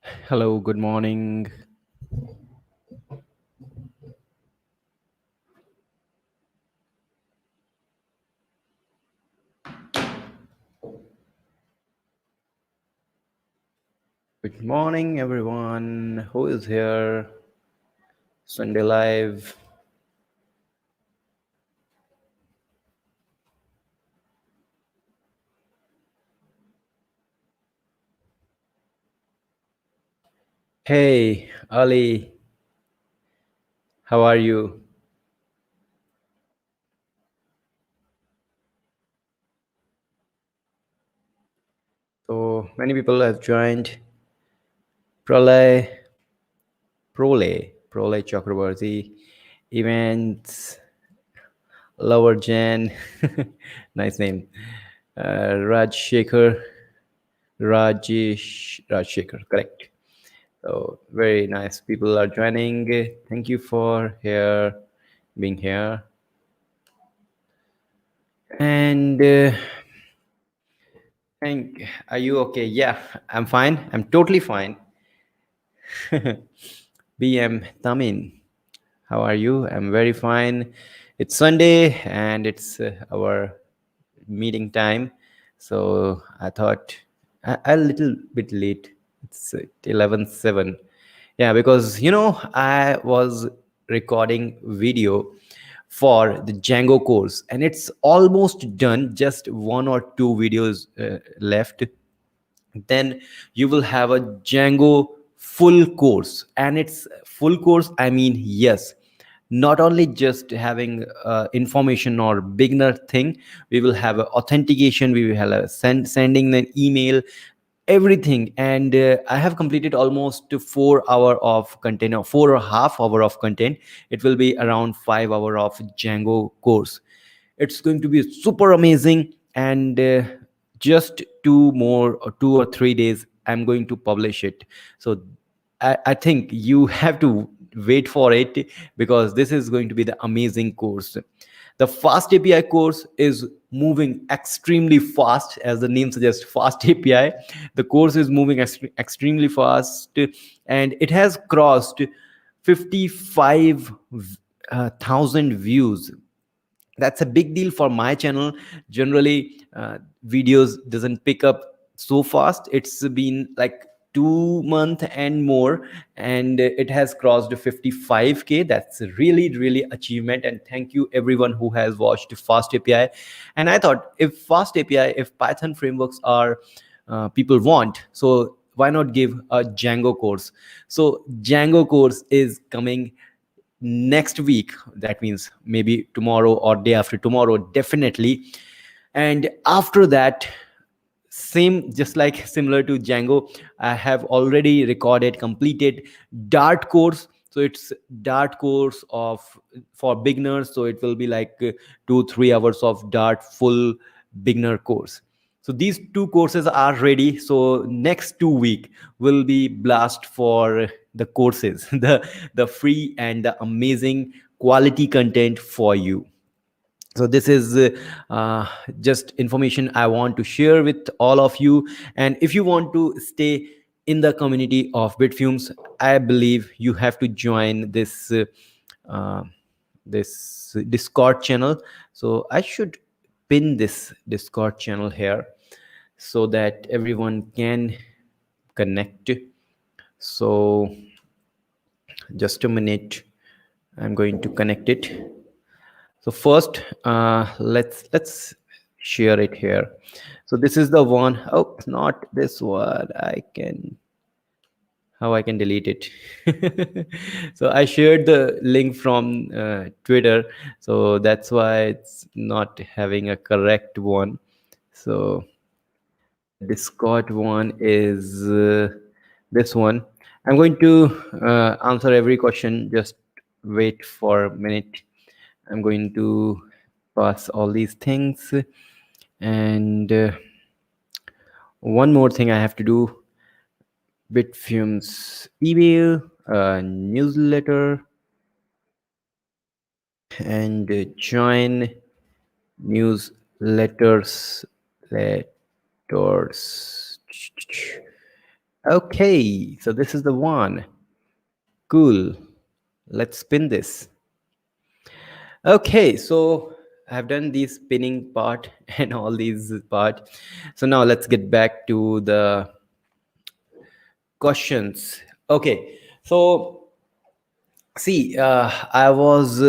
Hello, good morning. Good morning, everyone. Who is here? Sunday Live. Hey, Ali. How are you? So many people have joined. Pralay, Prolay Chakrabarti events. Lower Jan, nice name. Raj Shekhar, Raj Shekhar, correct. So very nice people are joining. Thank you for being here. And are you okay? Yeah, I'm fine. I'm totally fine. BM Tamin, how are you? I'm very fine. It's Sunday and it's our meeting time. So I thought a little bit late. It's 11:07. Yeah, because I was recording video for the Django course and it's almost done. Just one or two videos left, then you will have a Django full course. And it's full course, I mean, yes, not only just having information or beginner thing. We will have a authentication, we will have a sending an email, everything. And I have completed almost 4 hour of content, or 4.5 hour of content. It will be around 5 hour of Django course. It's going to be super amazing. And just 2 or 3 days I'm going to publish it. So I think you have to wait for it, because this is going to be the amazing course. The FastAPI course is moving extremely fast, as the name suggests, FastAPI. The course is moving extremely fast, and it has crossed 55,000 views. That's a big deal for my channel. Generally videos doesn't pick up so fast. It's been like 2 months and more, and it has crossed 55K. That's a really achievement, and thank you everyone who has watched Fast API. And I thought, if Fast API, if Python frameworks are people want, so why not give a Django course? So Django course is coming next week. That means maybe tomorrow or day after tomorrow, definitely. And after that, same, just like similar to Django, I have already recorded, completed Dart course. So it's Dart course of for beginners. So it will be like 2-3 hours of Dart full beginner course. So these two courses are ready. So next 2 week will be blast for the courses, the free and the amazing quality content for you. So this is just information I want to share with all of you. And if you want to stay in the community of Bitfumes, I believe you have to join uh, this Discord channel. So I should pin this Discord channel here, so that everyone can connect. So just a minute, I'm going to connect it. So first, let's share it here. So this is the one. Oh, not this one. How I can delete it. So I shared the link from Twitter, so that's why it's not having a correct one. So Discord one is this one. I'm going to answer every question. Just wait for a minute. I'm going to pass all these things. And one more thing I have to do: Bitfumes email, newsletter, and join newsletters. Letters. Okay, so this is the one. Cool. Let's spin this. Okay, so I've done the spinning part and all these part. So now let's get back to the questions. Okay, so see, I was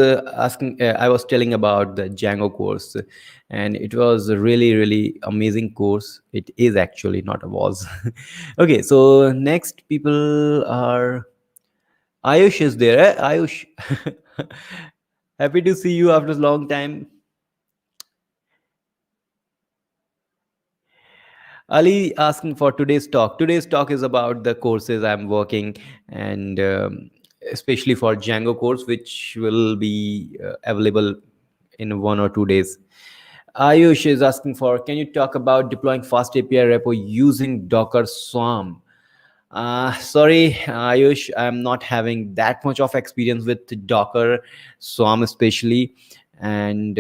telling about the Django course, and it was a really, really amazing course. It is actually, not a was. Okay, so next people are Ayush is there. Ayush, happy to see you after a long time. Ali asking for today's talk. Today's talk is about the courses I'm working, and especially for Django course, which will be available in 1 or 2 days. Ayush is asking for, can you talk about deploying FastAPI repo using Docker Swarm? Sorry, Ayush, I'm not having that much of experience with Docker Swarm, especially, and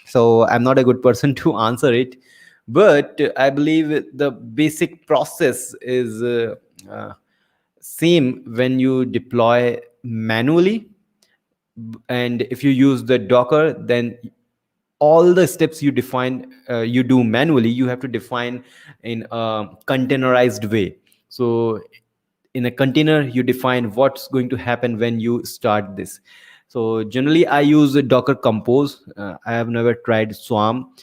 so I'm not a good person to answer it. But I believe the basic process is same when you deploy manually, and if you use the Docker, then all the steps you define you do manually, you have to define in a containerized way. So in a container, you define what's going to happen when you start this. So generally I use a Docker Compose. I have never tried Swarm,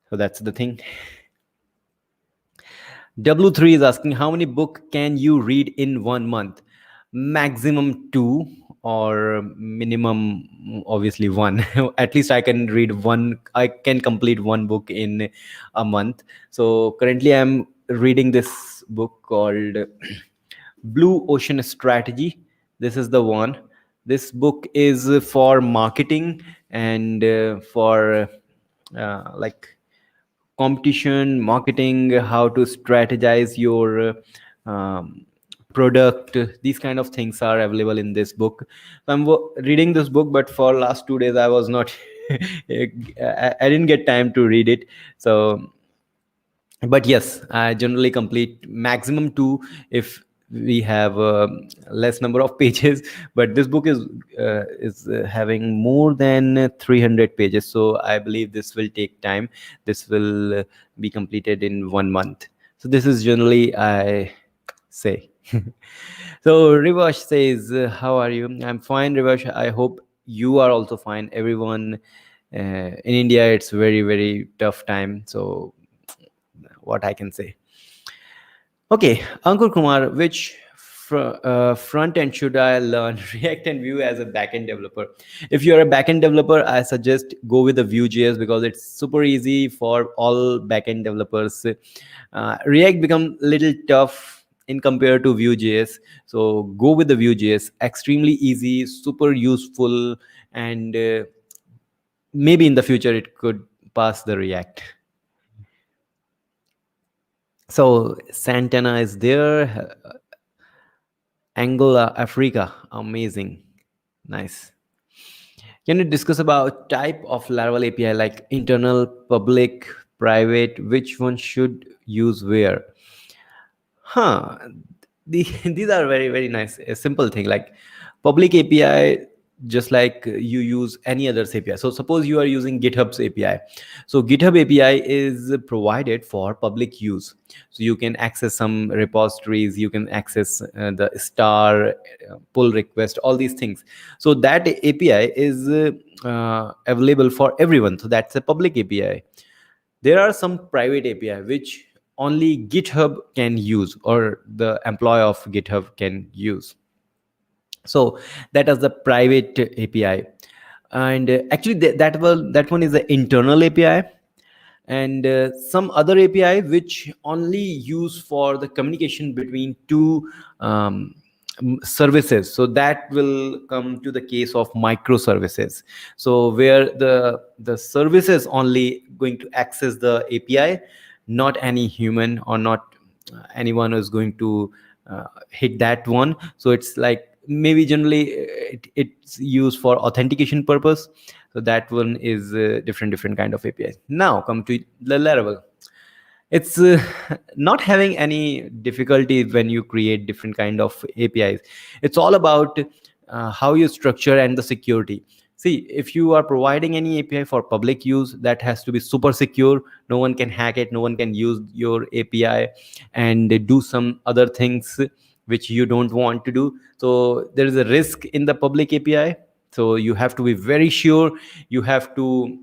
so that's the thing. W3 is asking, how many book can you read in 1 month? Maximum two, or minimum obviously one. At least I can read one. I can complete one book in a month. So currently I'm reading this book called Blue Ocean Strategy. This is the one. This book is for marketing and for like competition marketing, how to strategize your product. These kind of things are available in this book. So I'm reading this book, but for last 2 days I was not I didn't get time to read it. So but yes, I generally complete maximum two if we have less number of pages. But this book is having more than 300 pages, so I believe this will take time. This will be completed in 1 month. So this is generally I say. So Rivash says, how are you? I'm fine, Rivash. I hope you are also fine. Everyone in India, it's very, very tough time. So what I can say. Okay, Ankur Kumar, which front end should I learn? React and Vue as a backend developer. If you're a backend developer, I suggest go with the Vue.js because it's super easy for all backend developers. React become little tough in compared to Vue.js, so go with the Vue.js. Extremely easy, super useful, and maybe in the future it could pass the React. So Santana is there. Angola, Africa. Amazing. Nice. Can you discuss about type of Laravel API, like internal, public, private? Which one should use where? Huh. These are very, very nice. A simple thing like public API, just like you use any other's API. So suppose you are using GitHub's API. So GitHub API is provided for public use. So you can access some repositories, you can access the star, pull request, all these things. So that API is available for everyone. So that's a public API. There are some private API which only GitHub can use, or the employee of GitHub can use. So that is the private API. And actually that one is the internal API. And some other API which only use for the communication between two services. So that will come to the case of microservices. So where the services only going to access the API, not any human, or not anyone is going to hit that one. So it's like maybe generally it's used for authentication purpose. So that one is different kind of APIs. Now come to the Laravel. It's not having any difficulty when you create different kind of APIs. It's all about how you structure and the security. See, if you are providing any API for public use, that has to be super secure. No one can hack it, no one can use your API and do some other things which you don't want to do. So there is a risk in the public API, so you have to be very sure. You have to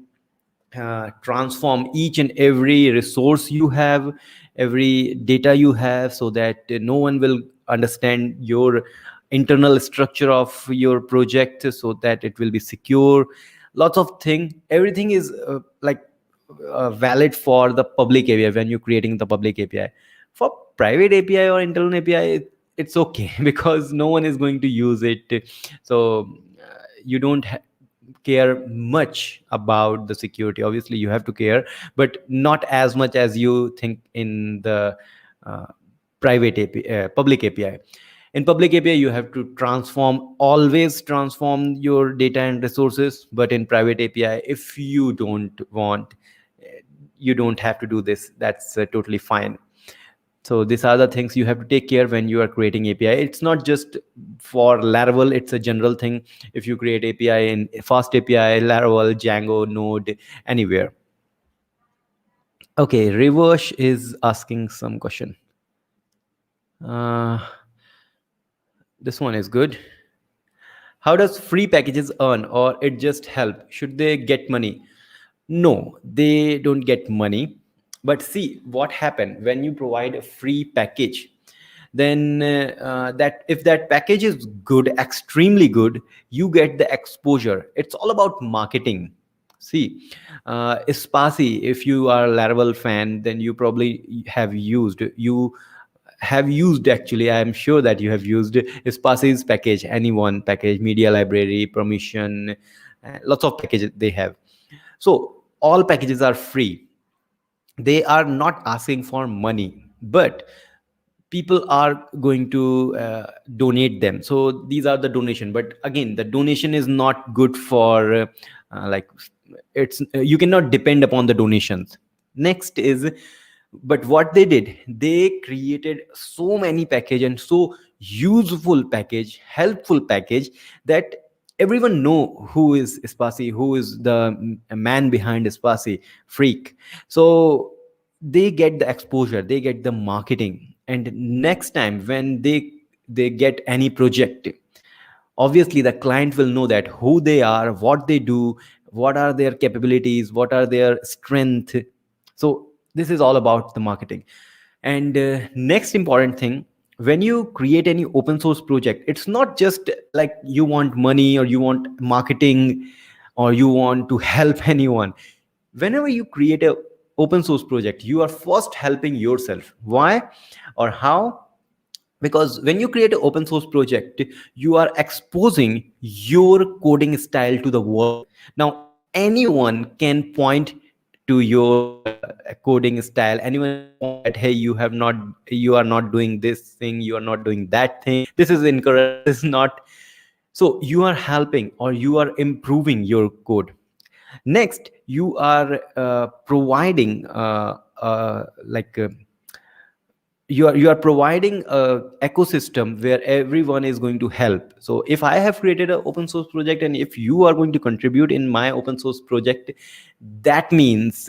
transform each and every resource you have, every data you have, so that no one will understand your internal structure of your project, so that it will be secure. Lots of thing, everything is valid for the public API when you're creating the public API. For private API or internal API, it's okay because no one is going to use it. So you don't care much about the security. Obviously you have to care, but not as much as you think in the uh, private API, public API. In public API you have to always transform your data and resources, but in private API, if you don't want, you don't have to do this. That's totally fine. So these are the things you have to take care when you are creating API. It's not just for Laravel, it's a general thing. If you create API in FastAPI, Laravel, Django, Node, anywhere. Okay, Reverse is asking some question. uh, this one is good. How does free packages earn, or it just help? Should they get money? No, they don't get money. But see what happened when you provide a free package. Then that if that package is good, extremely good, you get the exposure. It's all about marketing. See, Spasi, if you are a Laravel fan, then you probably have used, actually I am sure that you have used Spasi's package, anyone package, media library, permission, lots of packages they have. So all packages are free. They are not asking for money, but people are going to donate them. So these are the donation, but again the donation is not good for like, it's you cannot depend upon the donations. Next is, but what they did, they created so many package and so useful package, helpful package, that everyone know who is Spasi, who is the man behind Spasi, Freak. So they get the exposure, they get the marketing, and next time when they get any project, obviously the client will know that who they are, what they do, what are their capabilities, what are their strength. So this is all about the marketing. And next important thing, when you create any open source project, it's not just like you want money or you want marketing or you want to help anyone. Whenever you create a open source project, you are first helping yourself. Why or how? Because when you create an open source project, you are exposing your coding style to the world. Now anyone can point to your coding style. Anyone can point that, hey, you are not doing this thing, you are not doing that thing, this is incorrect, this is not. So you are helping or you are improving your code. Next, you are providing you are providing a ecosystem where everyone is going to help. So if I have created an open source project and if you are going to contribute in my open source project, that means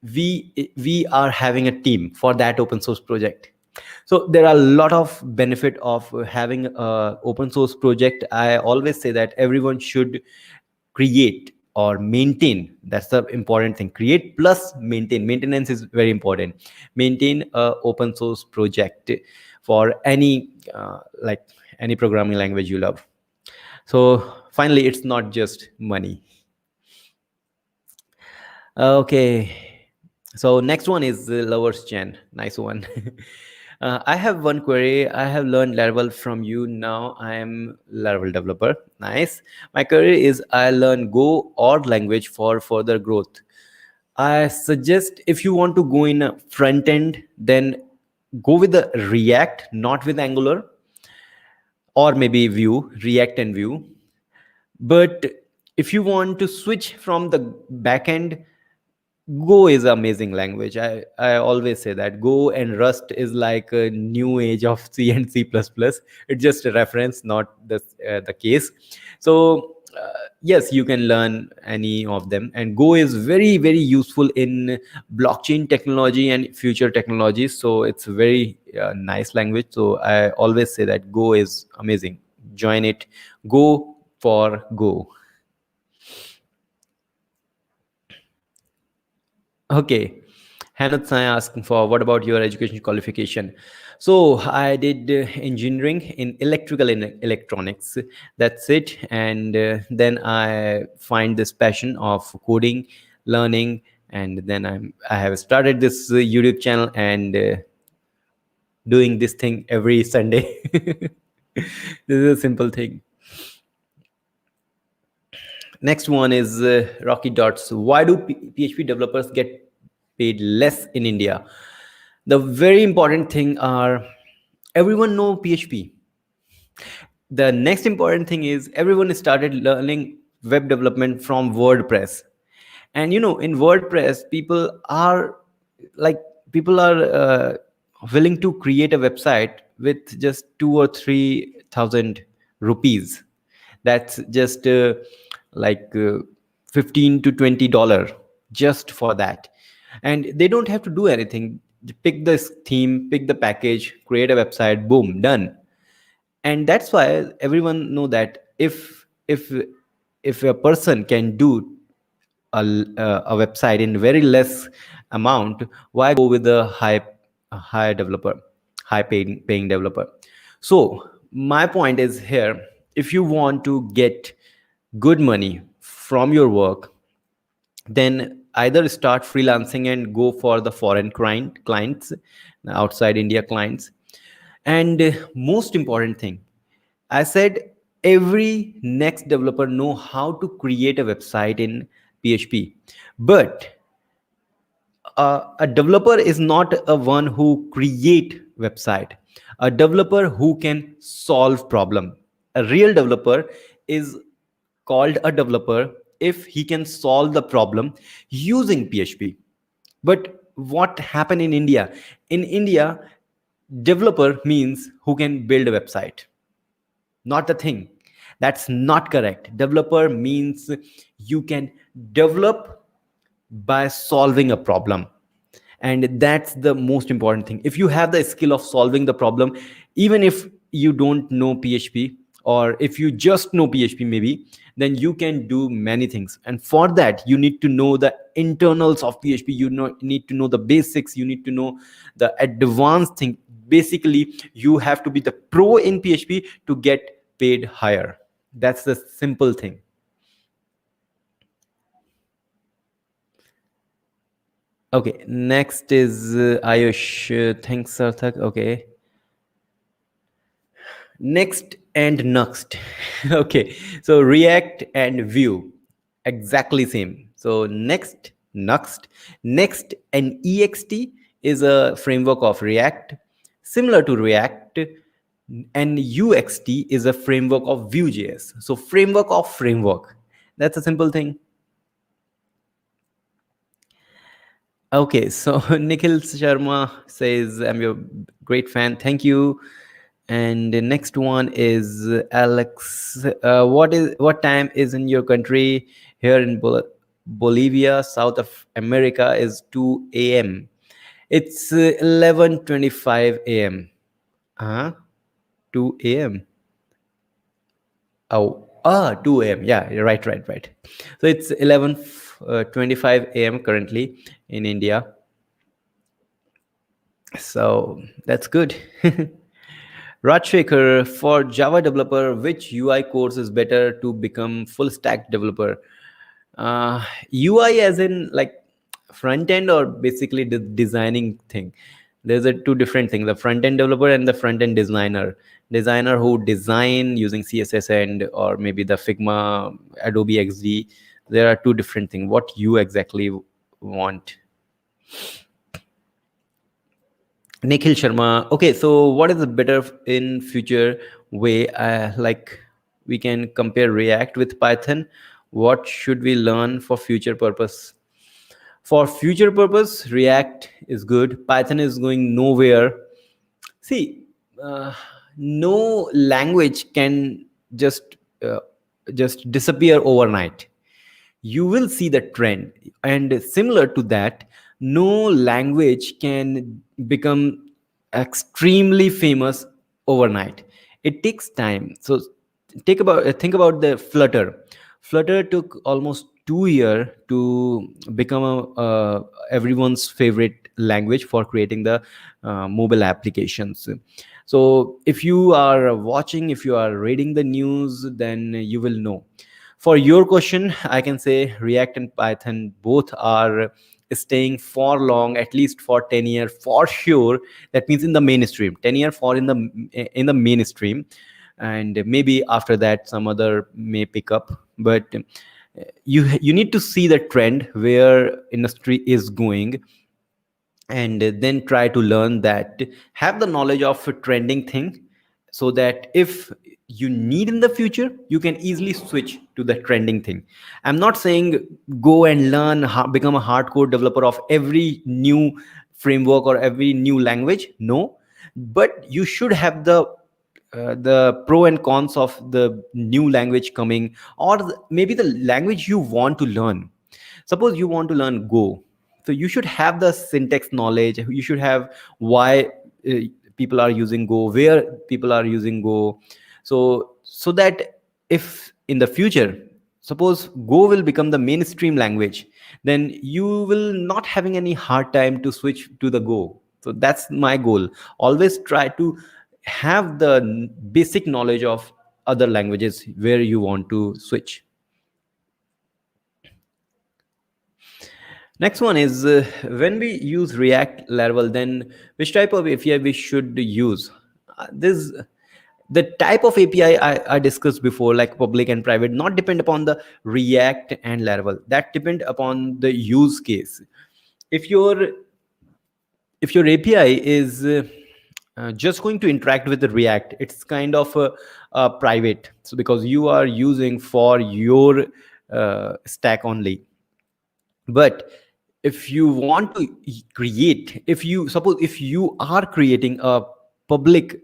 we are having a team for that open source project. So there are a lot of benefit of having a open source project. I always say that everyone should create or maintain. That's the important thing. Create plus maintain. Maintenance is very important. Maintain a open source project for any any programming language you love. So finally, it's not just money. Okay, so next one is Lovers Chen. Nice one. I have one query. I have learned Laravel from you. Now I am Laravel developer. Nice. My query is I learn Go or language for further growth. I suggest if you want to go in a front end, then go with the React, not with Angular, or maybe Vue, React and Vue. But if you want to switch from the backend, Go is amazing language. I always say that Go and Rust is like a new age of C and C++. It's just a reference, not the case. So yes, you can learn any of them, and Go is very very useful in blockchain technology and future technologies. So it's very nice language. So I always say that Go is amazing. Join it. Go for Go. Okay. Hannah Sai asking for what about your education qualification? So I did engineering in electrical and electronics. That's it. And then I find this passion of coding, learning, and then I have started this YouTube channel and doing this thing every Sunday. This is a simple thing. Next one is Rocky Dots. Why do PHP developers get paid less in India? The very important thing are everyone know PHP. The next important thing is everyone started learning web development from WordPress. And in WordPress, like people are willing to create a website with just 2 or 3 thousand rupees. That's just like 15 to $20 just for that, and they don't have to do anything. Pick this theme, pick the package, create a website, boom, done. And that's why everyone know that if a person can do a website in very less amount, why go with a high developer, high paying developer? So my point is here, if you want to get good money from your work, then either start freelancing and go for the foreign clients, outside India clients. And most important thing, I said every next developer know how to create a website in PHP, but a developer is not a one who create website. A developer who can solve problem. A real developer is called a developer if he can solve the problem using PHP. But what happened in India? In India, developer means who can build a website. Not the thing. That's not correct. Developer means you can develop by solving a problem. And that's the most important thing. If you have the skill of solving the problem, even if you don't know PHP, or if you just know PHP maybe, then you can do many things. And for that, you need to know the internals of PHP. Need to know the basics. You need to know the advanced thing. Basically, you have to be the pro in PHP to get paid higher. That's the simple thing. Okay, next is Ayush. Thanks, Sarthak. Okay. Next and next. Okay, so React and Vue, exactly same. So next and ext is a framework of React, similar to React, and uxt is a framework of Vue.js. So framework of framework. That's a simple thing. Okay, so Nikhil Sharma says, I'm your great fan. Thank you. And the next one is Alex. What time is in your country? Here in Bolivia, South of America, is 2 a.m. It's 11:25 a.m. Huh? 2 a.m. Oh, 2 a.m. Yeah, you're right. So it's 11:25 a.m. currently in India. So that's good. Rajshekhar, for Java developer, which UI course is better to become full stack developer? UI as in like front end, or basically the designing thing? There's a two different things: the front end developer and the front end designer. Designer who design using CSS and or maybe the Figma, Adobe XD. There are two different things. What you exactly want? Nikhil Sharma. Okay, so what is the better in future way? Like we can compare React with Python. What should we learn for future purpose? For future purpose, React is good. Python is going nowhere. See, uh, no language can just uh, just disappear overnight. You will see the trend, and similar to that, no language can become extremely famous overnight. It takes time. So think about the Flutter took almost 2 years to become everyone's favorite language for creating the mobile applications. So if you are watching, if you are reading the news, then you will know. For your question, I can say React and Python both are staying for long, at least for 10 years for sure. That means in the mainstream, 10 years for in the mainstream, and maybe after that some other may pick up. But you need to see the trend where industry is going, and then try to learn that, have the knowledge of a trending thing, so that if you need in the future, you can easily switch to the trending thing. I'm not saying go and learn become a hardcore developer of every new framework or every new language, no. But you should have the pro and cons of the new language coming, or maybe the language you want to learn. Suppose you want to learn Go, so you should have the syntax knowledge. You should have why uh, people are using Go, where people are using Go. So that if in the future, suppose Go will become the mainstream language, then you will not having any hard time to switch to the Go. So that's my goal. Always try to have the basic knowledge of other languages where you want to switch. Next one is, when we use React Laravel, then which type of API we should use? This the type of API I discussed before, like public and private, not depend upon the React and Laravel. That depend upon the use case. If your API is just going to interact with the React, it's kind of private. So because you are using for your stack only. But if you want to create, if you suppose if you are creating a public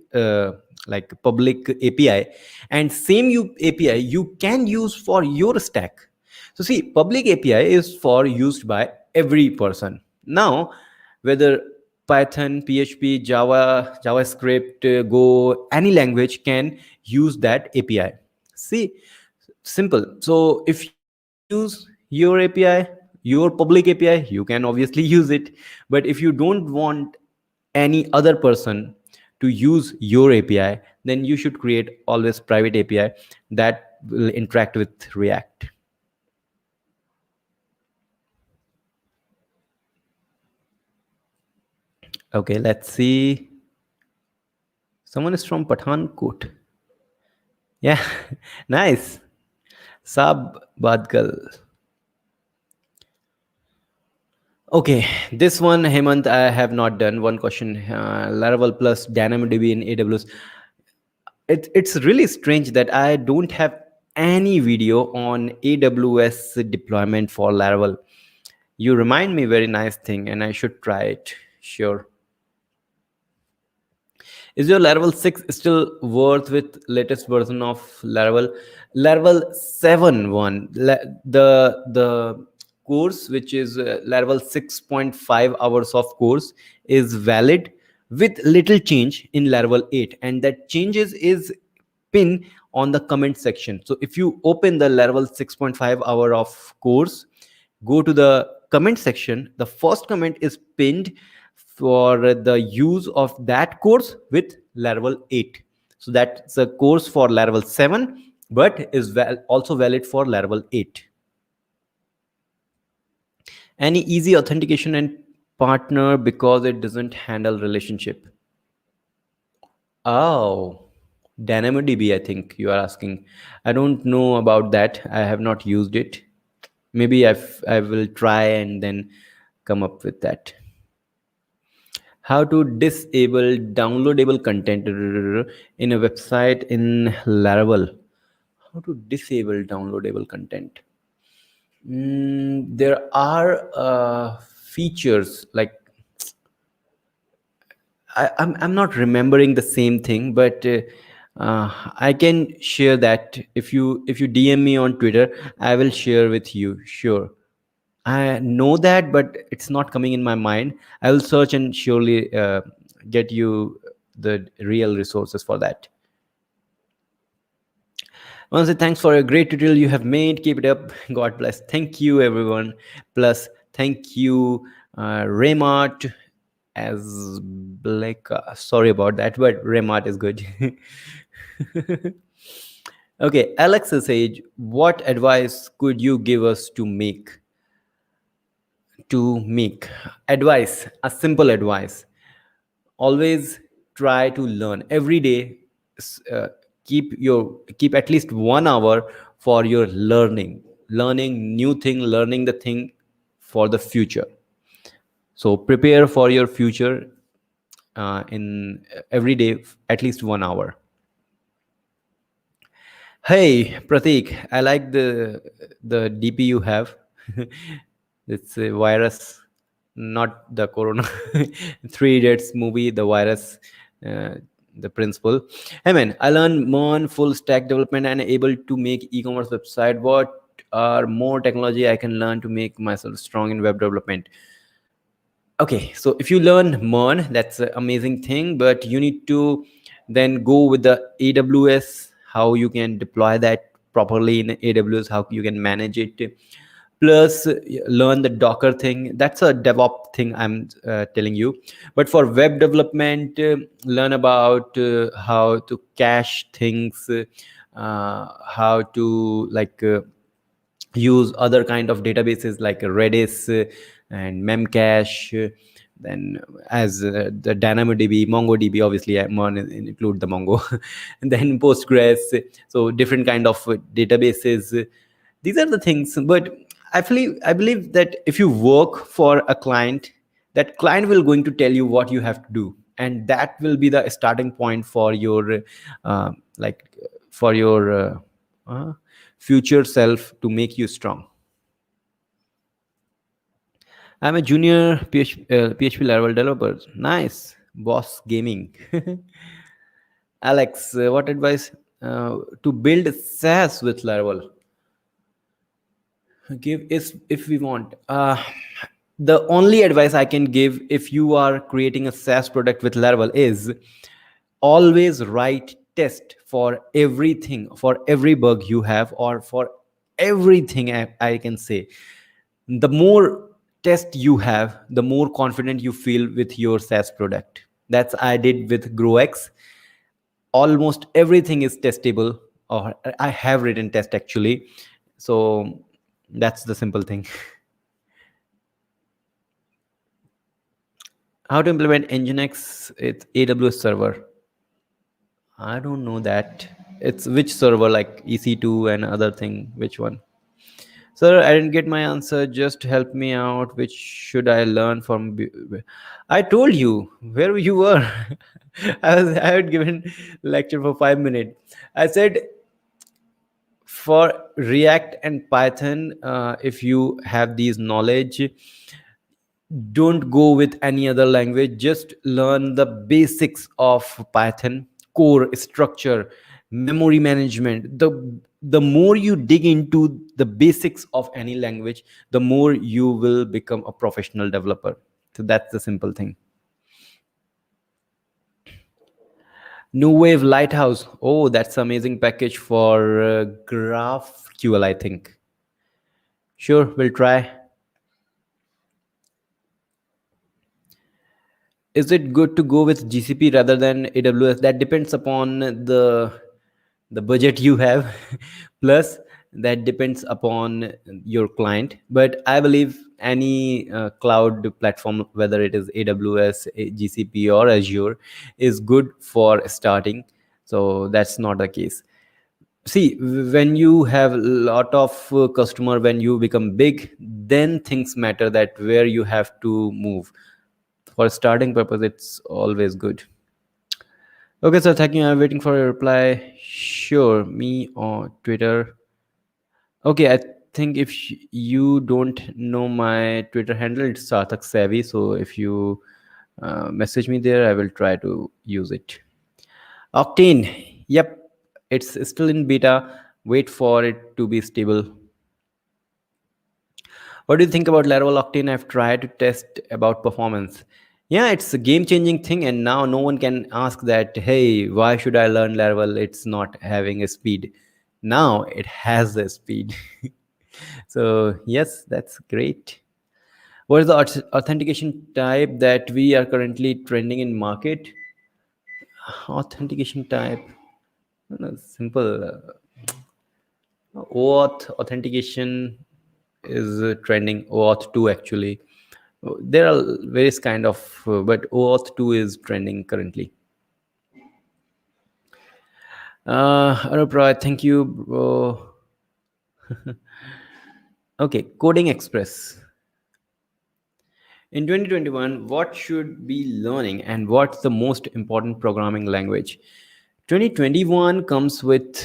public API, and same API you can use for your stack. So see, public API is for used by every person. Now, whether Python, PHP, Java, JavaScript, Go, any language can use that API. See, simple. So if you want to use your API, your public API, you can obviously use it. But if you don't want any other person to use your API, then you should create always private API that will interact with React. Okay, let's see. Someone is from Pathankot. Yeah, nice. Sab Badkal. Okay, this one, Hemant, I have not done. One question, Laravel plus DynamoDB in AWS. It's really strange that I don't have any video on AWS deployment for Laravel. You remind me very nice thing, and I should try it. Sure. Is your Laravel 6 still worth with latest version of Laravel? Laravel 7.1, the course, which is Laravel 6.5 hours of course, is valid with little change in Laravel 8, and that changes is pin on the comment section. So if you open the Laravel 6.5 hour of course, go to the comment section, the first comment is pinned for the use of that course with Laravel 8. So that's a course for Laravel 7, but is also valid for Laravel 8. Any easy authentication and partner because it doesn't handle relationship? Oh, DynamoDB, I think you are asking. I don't know about that. I have not used it. Maybe I will try and then come up with that. How to disable downloadable content in a website in Laravel. How to disable downloadable content? There are features like I'm not remembering the same thing, but I can share that if you DM me on Twitter, I will share with you. Sure, I know that, but it's not coming in my mind. I will search and surely get you the real resources for that. I want to say thanks for a great tutorial you have made. Keep it up. God bless. Thank you, everyone. Plus, thank you, Raymart as Blake. Sorry about that, but Raymart is good. Okay, Alexa Sage, what advice could you give us to make advice? A simple advice: always try to learn every day. Keep at least 1 hour for your learning new thing, learning the thing for the future. So prepare for your future in every day at least 1 hour. Hey Pratik, I like the DP you have. It's a virus, not the corona. Three Idiots movie, the virus, uh, the principle. Hey man, I learned Mon full stack development and able to make e-commerce website. What are more technology I can learn to make myself strong in web development? Okay, so if you learn Mern, that's an amazing thing, but you need to then go with the AWS, how you can deploy that properly in AWS, how you can manage it. Plus, learn the Docker thing. That's a DevOps thing I'm telling you. But for web development, learn about how to cache things, how to use other kind of databases like Redis and Memcache. Then as the DynamoDB, MongoDB, obviously I include the Mongo, and then Postgres. So different kind of databases. These are the things. But I believe that if you work for a client, that client will going to tell you what you have to do, and that will be the starting point for your like for your future self to make you strong. I'm a junior PHP Laravel developer. Nice. Boss Gaming. Alex, what advice to build SaaS with Laravel? Give is if we want. The only advice I can give if you are creating a SaaS product with Laravel is always write test for everything, for every bug you have, or for everything. I can say the more test you have, the more confident you feel with your SaaS product. That's I did with GrowX. Almost everything is testable, or I have written test actually. So that's the simple thing. How to implement Nginx? It's AWS server. I don't know that. It's which server, like EC2 and other thing? Which one? Sir, I didn't get my answer. Just help me out. Which should I learn from? I told you where you were. I had given lecture for 5 minutes. I said for React and Python, if you have these knowledge, don't go with any other language. Just learn the basics of Python, core structure, memory management. The more you dig into the basics of any language, the more you will become a professional developer. So that's the simple thing. New Wave Lighthouse, oh, that's amazing package for GraphQL, I think. Sure, we'll try. Is it good to go with GCP rather than AWS? That depends upon the budget you have. Plus that depends upon your client, but I believe any cloud platform, whether it is AWS, GCP or Azure, is good for starting. So that's not the case. See, when you have a lot of customer, when you become big, then things matter, that where you have to move. For starting purpose, it's always good. Okay, so thank you. I'm waiting for your reply. Sure, me on Twitter. Okay, think if you don't know my Twitter handle, it's Sarthak Savvy. So if you message me there, I will try to use it. Octane, yep, it's still in beta. Wait for it to be stable. What do you think about Laravel Octane? I've tried to test about performance. Yeah, it's a game-changing thing, and now no one can ask that. Hey, why should I learn Laravel? It's not having a speed. Now it has a speed. So yes, that's great. What is the authentication type that we are currently trending in market? Authentication type, simple. OAuth authentication is trending. OAuth 2 actually. There are various kind of, but OAuth 2 is trending currently. Anupra, thank you, bro. Okay, Coding Express. In 2021, what should be learning and what's the most important programming language? 2021 comes with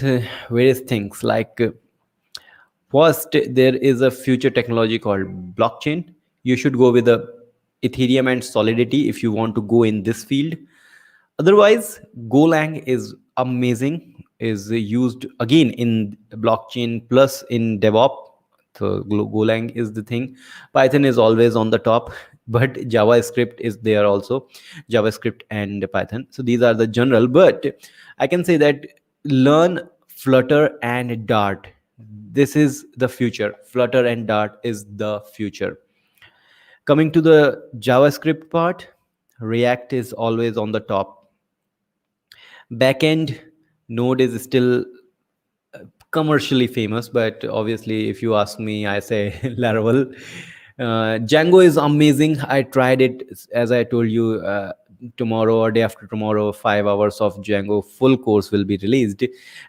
various things like first, there is a future technology called blockchain. You should go with the Ethereum and Solidity if you want to go in this field. Otherwise, Golang is amazing, is used again in blockchain plus in DevOps. So Golang is the thing. Python is always on the top, but JavaScript is there also. JavaScript and Python. So these are the general, but I can say that learn Flutter and Dart. This is the future. Flutter and Dart is the future. Coming to the JavaScript part, React is always on the top. Backend, Node is still commercially famous, but obviously, if you ask me, I say Laravel. Django is amazing. I tried it, as I told you, tomorrow or day after tomorrow. 5 hours of Django full course will be released.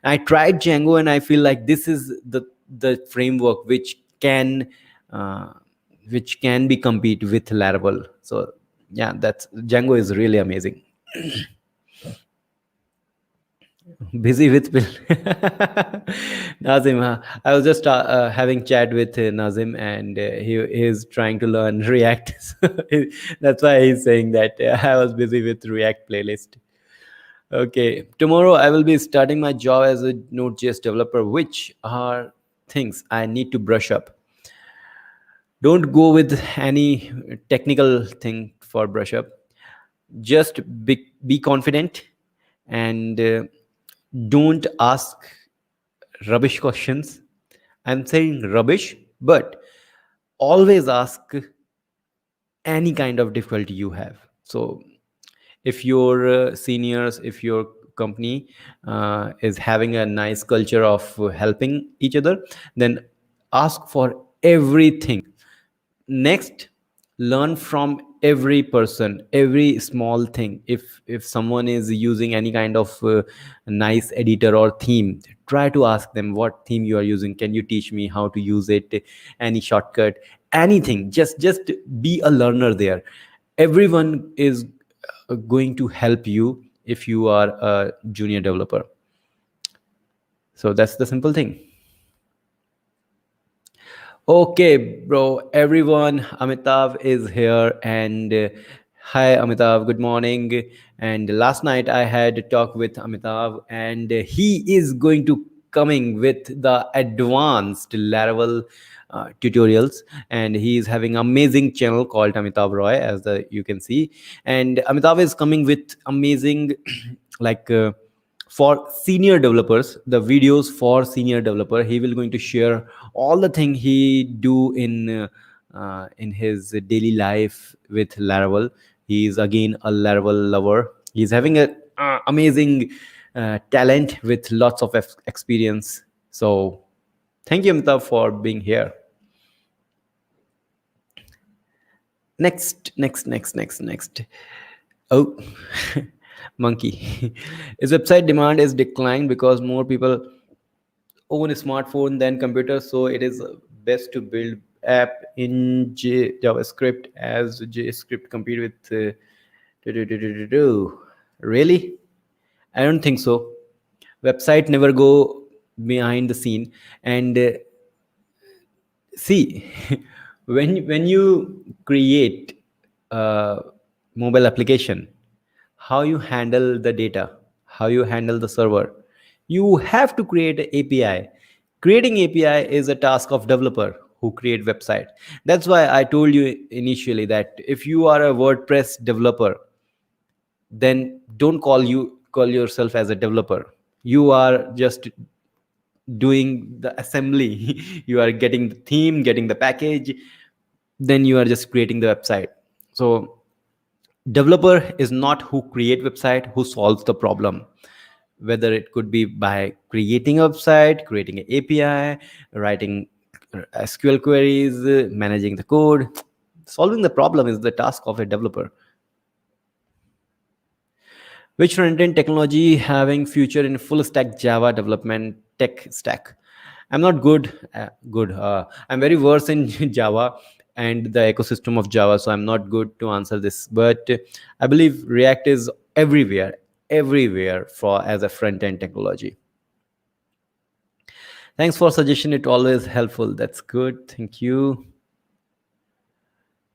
I tried Django, and I feel like this is the framework uh, which can be compete with Laravel. So yeah, that's Django is really amazing. Busy with Nazim. I was just having chat with Nazim, and he is trying to learn React. So that's why he's saying that I was busy with React playlist. Okay, tomorrow I will be starting my job as a Node.js developer. Which are things I need to brush up? Don't go with any technical thing for brush up. Just be confident, and don't ask rubbish questions. I'm saying rubbish, but always ask any kind of difficulty you have. So if your seniors, if your company is having a nice culture of helping each other, then ask for everything. Next, learn from every person, every small thing. If someone is using any kind of nice editor or theme, try to ask them what theme you are using. Can you teach me how to use it? Any shortcut, anything. Just be a learner there. Everyone is going to help you if you are a junior developer. So that's the simple thing. Okay, bro, everyone, Amitav is here. And hi, Amitav, good morning. And last night I had a talk with Amitav, and he is going to coming with the advanced Laravel tutorials, and he is having amazing channel called Amitav Roy, as you can see. And Amitav is coming with amazing like for senior developers, the videos for senior developer. He will going to share all the thing he do in his daily life with Laravel. He is again a Laravel lover. He's having a amazing talent with lots of experience. So thank you, Amitav, for being here. Next. Oh, monkey. His website demand is declined because more people own a smartphone than computer, so it is best to build app in JavaScript, as JavaScript compete with really. I don't think so. Website never go behind the scene, and See, when you create a mobile application, how you handle the data, how you handle the server, you have to create an API. Creating API is a task of developer who create website. That's why I told you initially that if you are a WordPress developer, then don't call yourself as a developer. You are just doing the assembly. You are getting the theme, getting the package, then you are just creating the website. So developer is not who create website, who solves the problem, whether it could be by creating a website, creating an API, writing SQL queries, managing the code. Solving the problem is the task of a developer. Which front-end technology having future in full stack Java development tech stack? I'm not good. I'm very versed in Java and the ecosystem of Java, so I'm not good to answer this. But I believe React is everywhere for as a front-end technology. Thanks for suggestion. It always helpful. That's good. Thank you.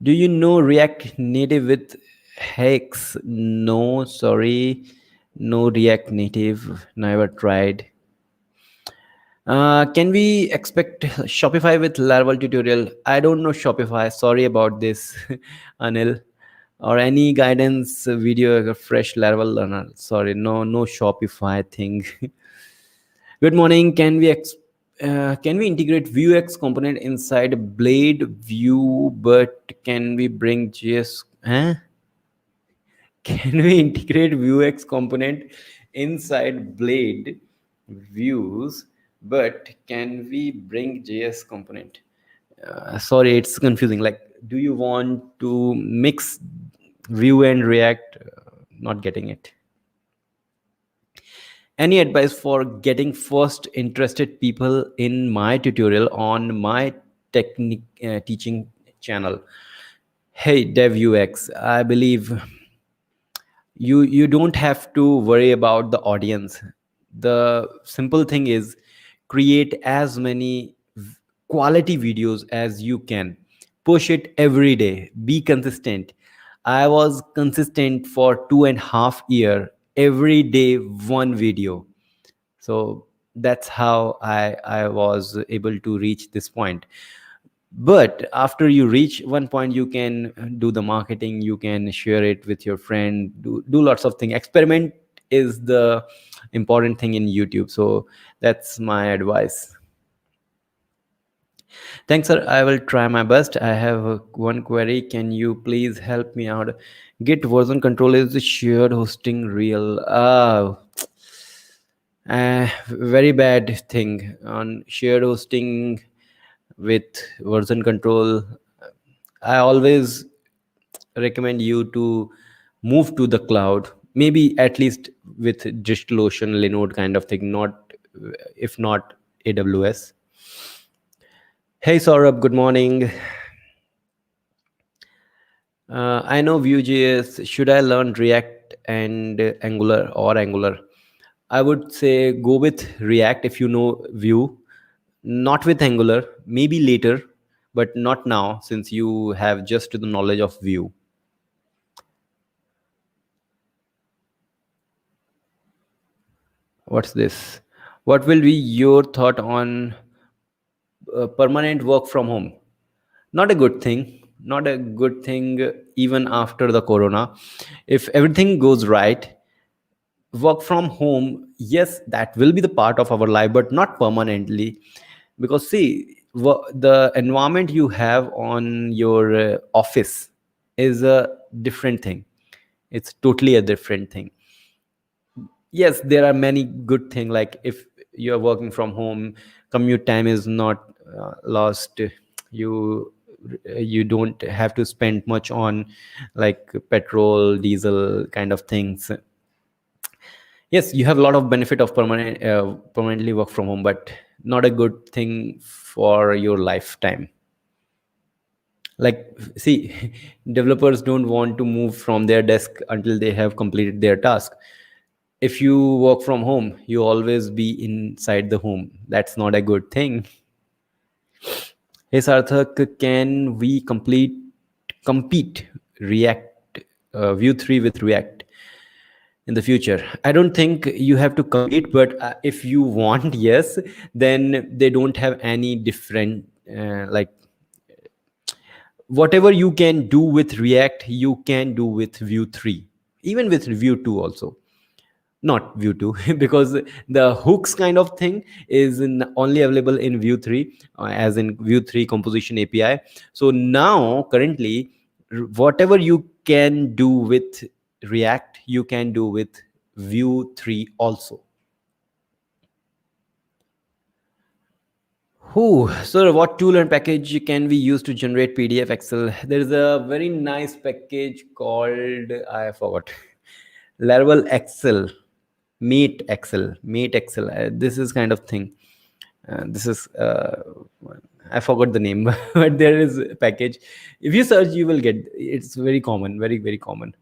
Do you know React Native with Hex? No, sorry. No React Native. Never tried. Can we expect Shopify with Laravel tutorial? I don't know Shopify. Sorry about this, Anil. Or any guidance video, a fresh Laravel learner. Sorry, no Shopify thing. Good morning. Can we integrate Vuex component inside Blade View? But can we bring JS? Huh? Can we integrate Vuex component inside Blade views? But can we bring JS component? Sorry, it's confusing. Like, do you want to mix Vue and React? Not getting it. Any advice for getting first interested people in my tutorial on my technique teaching channel? Hey dev UX, I believe you don't have to worry about the audience. The simple thing is create as many quality videos as you can. Push it every day, be consistent. I was consistent for 2.5 years, every day one video. So that's how I was able to reach this point. But after you reach one point, you can do the marketing, you can share it with your friend, do lots of things. Experiment is the important thing in YouTube. So that's my advice. Thanks, sir. I will try my best. I have one query. Can you please help me out? Git version control is the shared hosting real? Very bad thing on shared hosting with version control. I always recommend you to move to the cloud, maybe at least with DigitalOcean, Linode kind of thing, not if not AWS. Hey Saurabh, good morning. I know Vue.js. Should I learn React and Angular or Angular? I would say go with React if you know Vue, not with Angular, maybe later, but not now since you have just the knowledge of Vue. What's this? What will be your thought on permanent work from home? Not a good thing. Not a good thing even after the corona. If everything goes right, work from home, yes, that will be the part of our life, but not permanently. Because see, the environment you have on your office is a different thing. It's totally a different thing. Yes, there are many good things, like if you're working from home, commute time is not lost. You don't have to spend much on like petrol, diesel kind of things. Yes, you have a lot of benefit of permanently work from home, but not a good thing for your lifetime. Like, see, developers don't want to move from their desk until they have completed their task. If you work from home, you always be inside the home. That's not a good thing. Hey Sarthak, can we compete React Vue 3 with React in the future? I don't think you have to compete, but if you want, yes, then they don't have any different like whatever you can do with React, you can do with Vue 3, even with Vue 2 also. Not Vue 2 because the hooks kind of thing is only available in Vue 3, as in Vue 3 composition API. So now currently whatever you can do with React, you can do with Vue 3 also. Who? So what tool and package can we use to generate PDF Excel? There is a very nice package called, I forgot, Laravel Excel, Mate Excel. This is kind of thing. This is I forgot the name, but there is a package. If you search, you will get. It's very common, very common.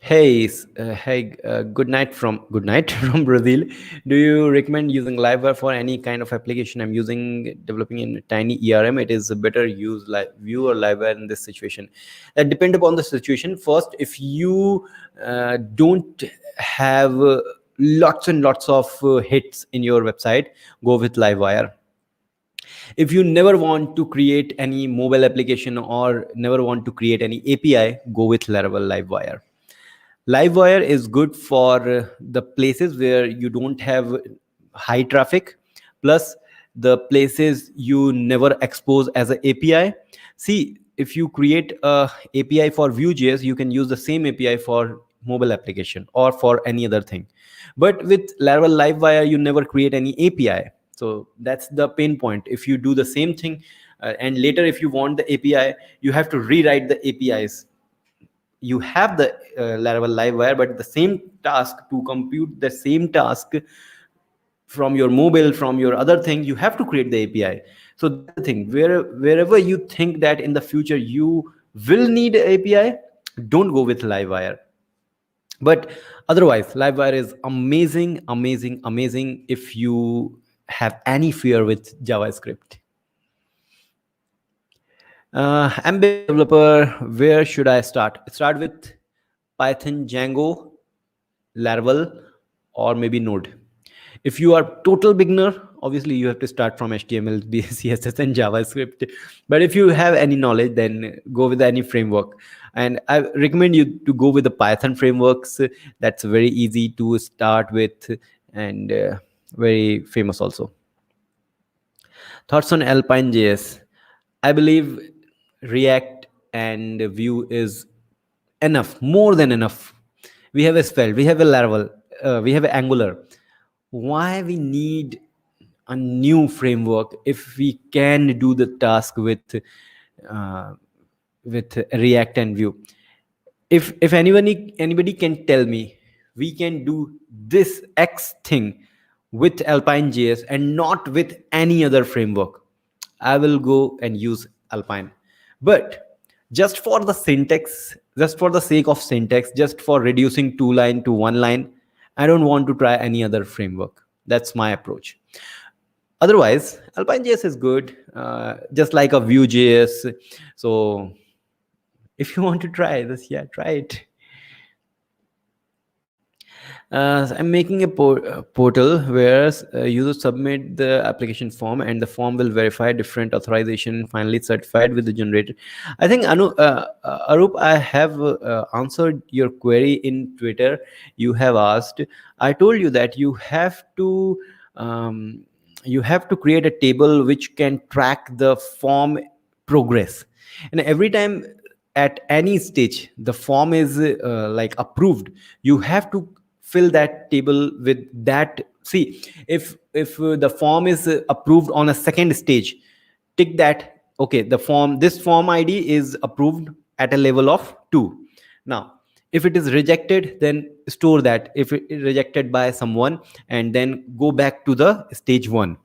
Good night from Brazil. Do you recommend using Livewire for any kind of application? I'm using developing in tiny ERM. It is better use like Vue or Livewire in this situation. That depend upon the situation. First, if you don't have lots and lots of hits in your website, go with Livewire. If you never want to create any mobile application or never want to create any API, go with Laravel Livewire. Livewire is good for the places where you don't have high traffic, plus the places you never expose as an API. See, if you create a API for Vue.js, you can use the same API for mobile application or for any other thing. But with Laravel Livewire, you never create any API. So that's the pain point. If you do the same thing, and later if you want the API, you have to rewrite the APIs. You have the Laravel Livewire, but the same task to compute the same task from your mobile, from your other thing, you have to create the API. So that's the thing. Wherever you think that in the future you will need API, don't go with Livewire. But otherwise, Livewire is amazing if you have any fear with JavaScript. Embedded developer, where should I start? Start with Python, Django, Laravel, or maybe Node. If you are total beginner, obviously you have to start from HTML, CSS, and JavaScript. But if you have any knowledge, then go with any framework. And I recommend you to go with the Python frameworks. That's very easy to start with and very famous also. Thoughts on Alpine JS? I believe React and Vue is enough, more than enough. We have a Svelte, we have a Laravel, we have Angular. Why we need a new framework if we can do the task uh, with React and Vue? If anybody can tell me we can do this X thing with Alpine JS and not with any other framework, I will go and use Alpine. But just for the syntax, just for the sake of syntax, just for reducing 2 line to 1 line, I don't want to try any other framework. That's my approach. Otherwise, Alpine JS is good, just like a Vue.js. So if you want to try this, yeah, try it. I'm making a portal where users submit the application form and the form will verify different authorization, finally certified with the generator. I think Arup, I have answered your query in Twitter. You have asked. I told you that you have to create a table which can track the form progress, and every time at any stage the form is like approved, you have to fill that table with that. See, if the form is approved on a second stage, tick that, okay, this form ID is approved at a level of 2. Now if it is rejected, then store that if it is rejected by someone, and then go back to the stage 1,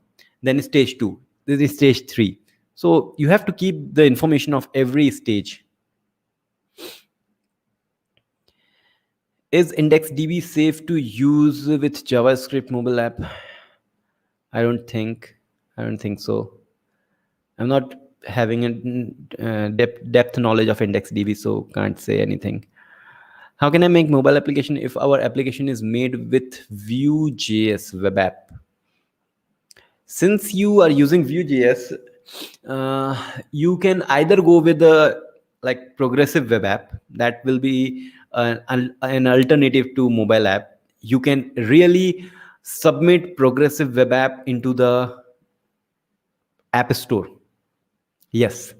then stage 2, this is stage 3. So you have to keep the information of every stage. Is IndexedDB safe to use with JavaScript mobile app? I don't think so. I'm not having a depth knowledge of IndexedDB, so can't say anything. How can I make mobile application if our application is made with Vue.js web app? Since you are using Vue.js, you can either go with the like progressive web app that will be an alternative to mobile app. You can really submit progressive web app into the app store. Yes.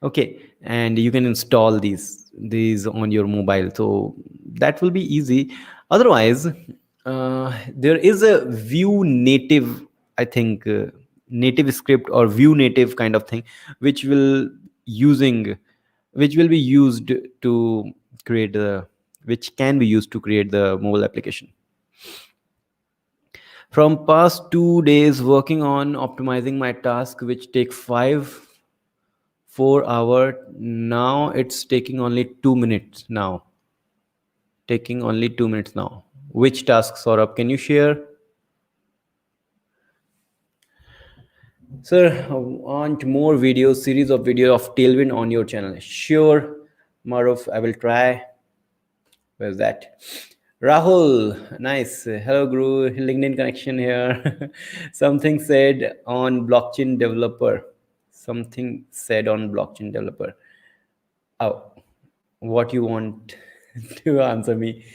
Okay. And you can install these on your mobile. So that will be easy. Otherwise, there is a Vue native, I think, native script or Vue native kind of thing, which will using, which will be used to create the, which can be used to create the mobile application. From past 2 days working on optimizing my task, which take 4 hour, now it's taking only 2 minutes now. Taking only 2 minutes now. Which task, Saurabh? Can you share? Sir, I want more videos, series of video of Tailwind on your channel. Sure, Maruf, I will try. Where's that? Rahul, nice. Hello, Guru. LinkedIn connection here. Something said on blockchain developer. Something said on blockchain developer. Oh, what you want to answer me?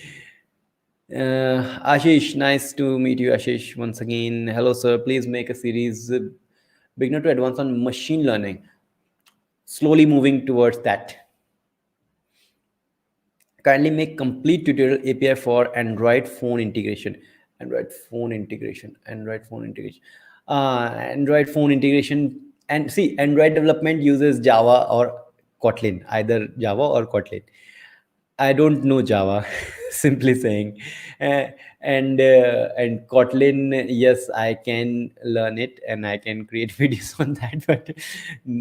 Ashish, nice to meet you, Ashish, once again. Hello, sir. Please make a series beginner to advanced on machine learning. Slowly moving towards that. Kindly make complete tutorial API for Android phone integration. Android phone integration. Android phone integration. And see, Android development uses Java or Kotlin, either Java or Kotlin. I don't know Java, simply saying, uh, and Kotlin. Yes, I can learn it and I can create videos on that, but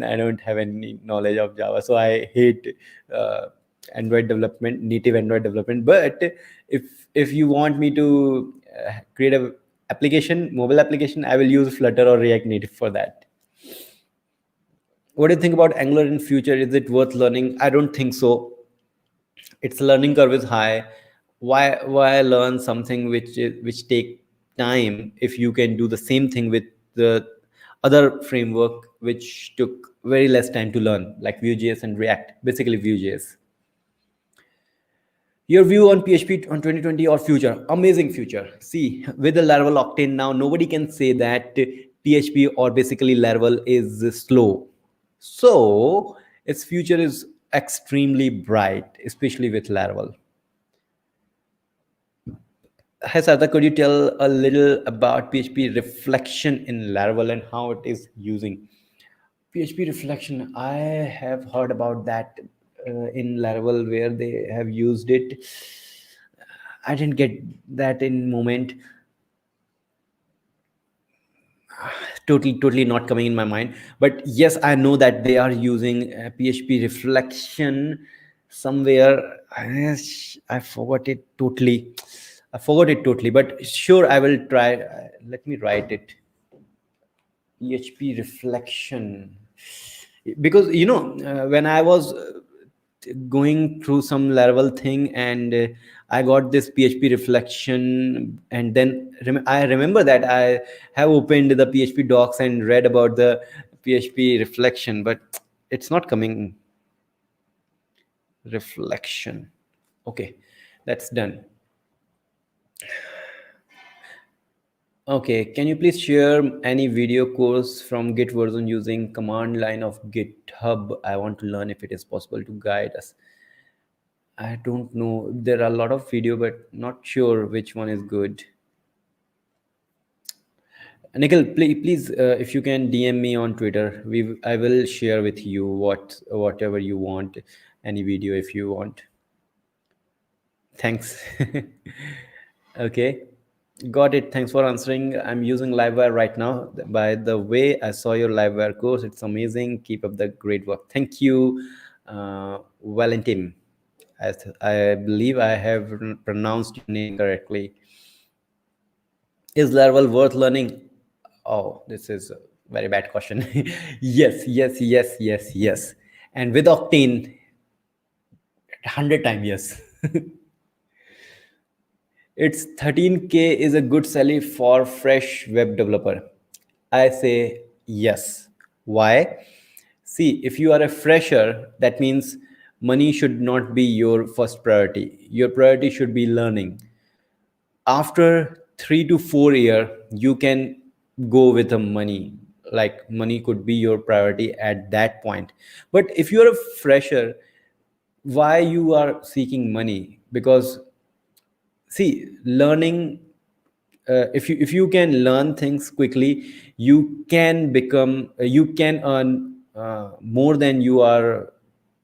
I don't have any knowledge of Java. So I hate uh, Android development, native Android development. But if you want me to create a application, mobile application, I will use Flutter or React Native for that. What do you think about Angular in future? Is it worth learning? I don't think so. Its learning curve is high. Why learn something which take time if you can do the same thing with the other framework which took very less time to learn, like Vue.js and React, basically Vue.js. Your view on PHP on 2020 or future? Amazing future. See, with the Laravel Octane now, nobody can say that PHP or basically Laravel is slow. So its future is extremely bright, especially with Laravel. Hi, Sarda, could you tell a little about PHP Reflection in Laravel and how it is using? PHP Reflection, I have heard about that in Laravel where they have used it. I didn't get that in moment. Totally not coming in my mind. But yes, I know that they are using PHP Reflection somewhere. I forgot it totally. I forgot it totally. But sure, I will try. Let me write it. PHP Reflection, because when I was going through some Laravel thing, and I got this PHP Reflection, and then I remember that I have opened the PHP docs and read about the PHP Reflection, but it's not coming. Reflection. Okay, that's done. Okay, can you please share any video course from Git version using command line of GitHub? I want to learn if it is possible to guide us. I don't know. There are a lot of video, but not sure which one is good. Nikhil, please, if you can DM me on Twitter, I will share with you whatever you want, any video if you want. Thanks. Okay, got it. Thanks for answering. I'm using Livewire right now. By the way, I saw your Livewire course. It's amazing. Keep up the great work. Thank you, Valentin. I believe I have pronounced your name correctly. Is Laravel worth learning? Oh, this is Very bad question. Yes, yes, yes, yes, yes. And with Octane, 100 times yes. It's 13K is a good salary for fresh web developer. I say yes. Why? See, if you are a fresher, that means money should not be your first priority. Your priority should be learning. After 3 to 4 year, you can go with the money. Like money could be your priority at that point. But if you're a fresher, why you are seeking money? Because see, learning, if you can learn things quickly, you can become you can earn more than you are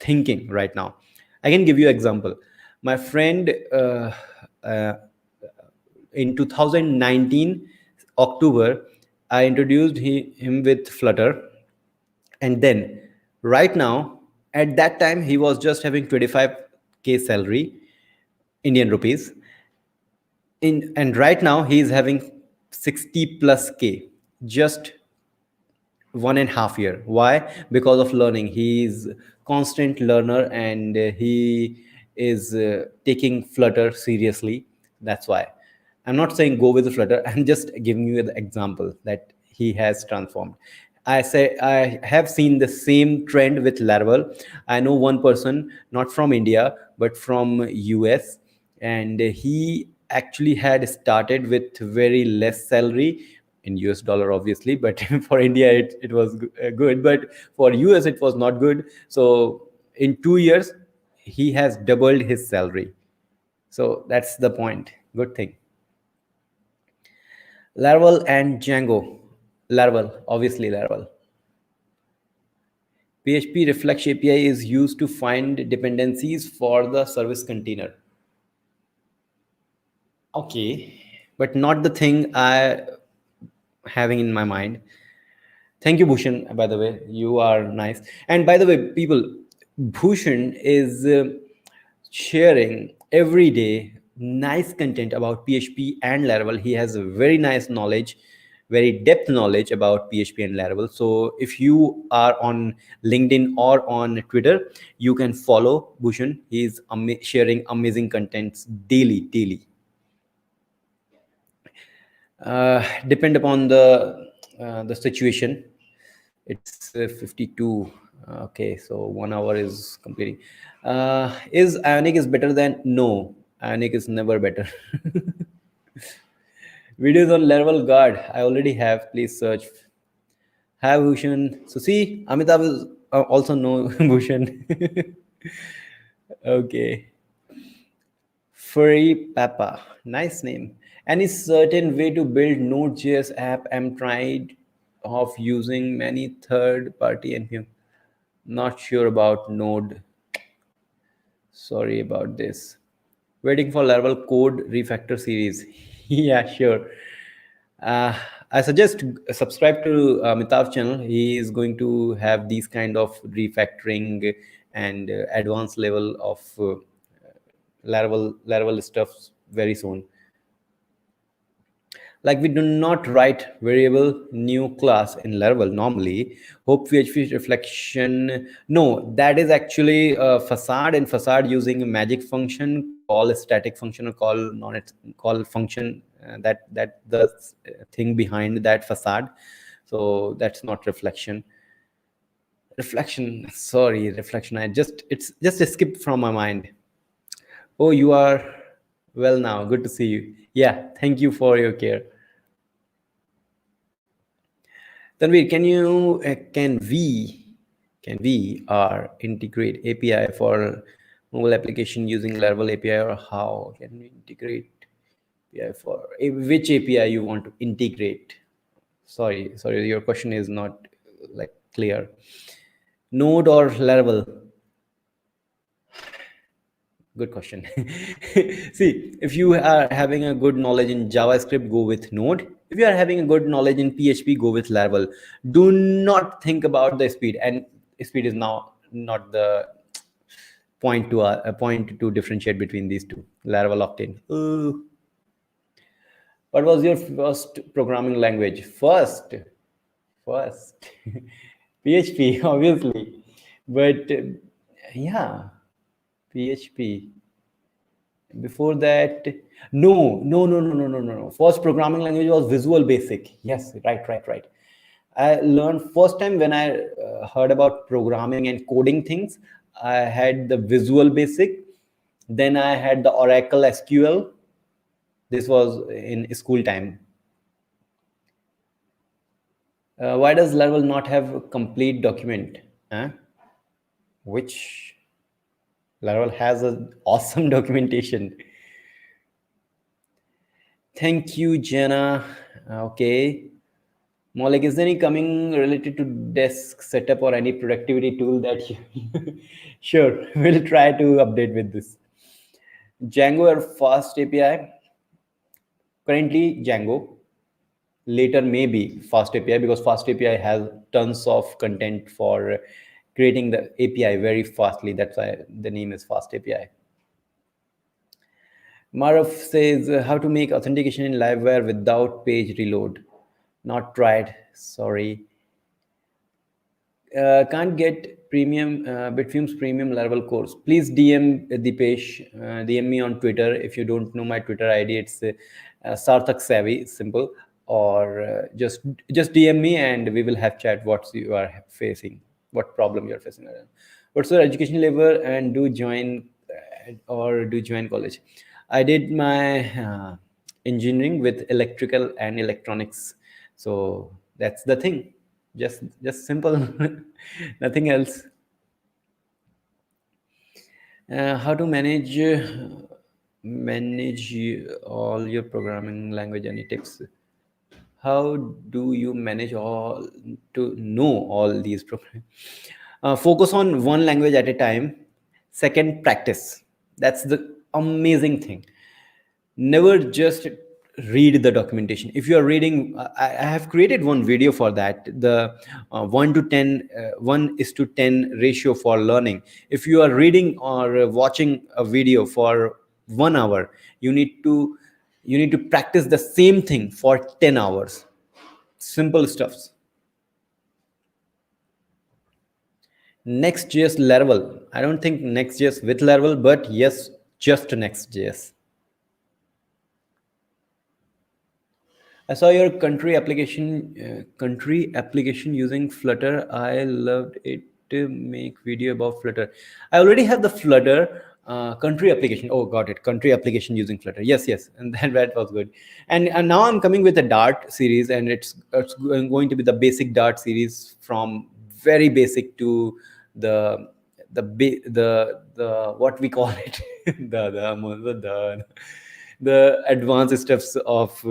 thinking right now. I can give you example. My friend, uh, in 2019 October, I introduced him with Flutter, and then right now, at that time he was just having 25K salary, Indian rupees, in and right now he is having 60 plus K, just 1.5 year. Why? Because of learning. He is constant learner, and he is taking Flutter seriously. That's why I'm not saying go with the Flutter. I'm just giving you the example that he has transformed. I say I have seen the same trend with Laravel. I know one person, not from India but from US, and he actually had started with very less salary in US dollar, obviously, but for India it was good, but for US it was not good. So in 2 years he has doubled his salary. So that's the point. Good thing. Laravel and Django. Laravel, obviously Laravel. PHP Reflection API is used to find dependencies for the service container. Okay, but not the thing I having in my mind. Thank you, Bhushan. By the way, you are nice. And by the way, people, Bhushan is sharing every day nice content about PHP and Laravel. He has a very nice knowledge, very depth knowledge about PHP and Laravel. So if you are on LinkedIn or on Twitter, you can follow Bhushan. He is sharing amazing contents daily, daily. Depend upon the situation. It's 52. Okay, so 1 hour is completing. Is Ionic is better than? No, Ionic is never better. Videos on Laravel Guard. I already have. Please search. Have Bhushan. So see, Amitabh is also no Bhushan. Okay. Furry Papa. Nice name. Any certain way to build Node.js app? I'm tried of using many third party and not sure about Node. Sorry about this. Waiting for Laravel code refactor series. Yeah, sure. Uh, I suggest subscribe to Mitav's channel. He is going to have these kind of refactoring and advanced level of Laravel stuff very soon. Like we do not write variable new class in Laravel normally. Hope PHP reflection. No, that is actually facade, and facade using a magic function, call a static function, or call function, that the thing behind that facade. So that's not reflection. Reflection. Sorry, reflection. It's just escaped from my mind. Oh, you are well now. Good to see you. Yeah, thank you for your care. Tanvir, can we integrate API for mobile application using Laravel API, or how can we integrate API for which API you want to integrate? Sorry, your question is not like clear. Node or Laravel? Good question. See, if you are having a good knowledge in JavaScript, go with Node. If you are having a good knowledge in PHP, go with Laravel. Do not think about the speed, and speed is now not the point to a point to differentiate between these two. Laravel, Octane. What was your first programming language? First, First, PHP, obviously. But yeah, PHP. Before that, no. First programming language was Visual Basic. Yes, right. I learned first time when I heard about programming and coding things. I had the Visual Basic. Then I had the Oracle SQL. This was in school time. Why does Laravel not have a complete document? Huh? Which Laravel has an awesome documentation. Thank you, Jenna. Okay. More is there any coming related to desk setup or any productivity tool that you? Sure, we'll try to update with this. Django or Fast API? Currently, Django. Later, maybe Fast API because Fast API has tons of content for creating the API very fastly. That's why the name is Fast API. Maruf says how to make authentication in Livewire without page reload. Not tried. Sorry. Can't get premium Bitfume's premium Laravel course. Please DM Dipesh, DM me on Twitter. If you don't know my Twitter ID, it's Sarthak Savvy, simple. Or just DM me and we will have chat. What you are facing, what problem you are facing. What's your education level and do join or do join college? I did my engineering with electrical and electronics, so that's the thing. Just simple, nothing else. How to manage all your programming language? Any tips? How do you manage all to know all these programs? Focus on one language at a time. Second, practice. That's the amazing thing. Never just read the documentation. If you are reading, I have created one video for that, the 1 to 10 1 is to 10 ratio for learning. If you are reading or watching a video for 1 hour, you need to practice the same thing for 10 hours. Simple stuffs. Next.js Laravel. I don't think Next.js with Laravel, but yes, just Next.js. I saw your country application using Flutter. I loved it. To make video about Flutter. I already have the Flutter country application. Oh, got it. Country application using Flutter. Yes, and that was good. And now I'm coming with a Dart series, and it's going to be the basic Dart series from very basic to the what we call it the advanced steps of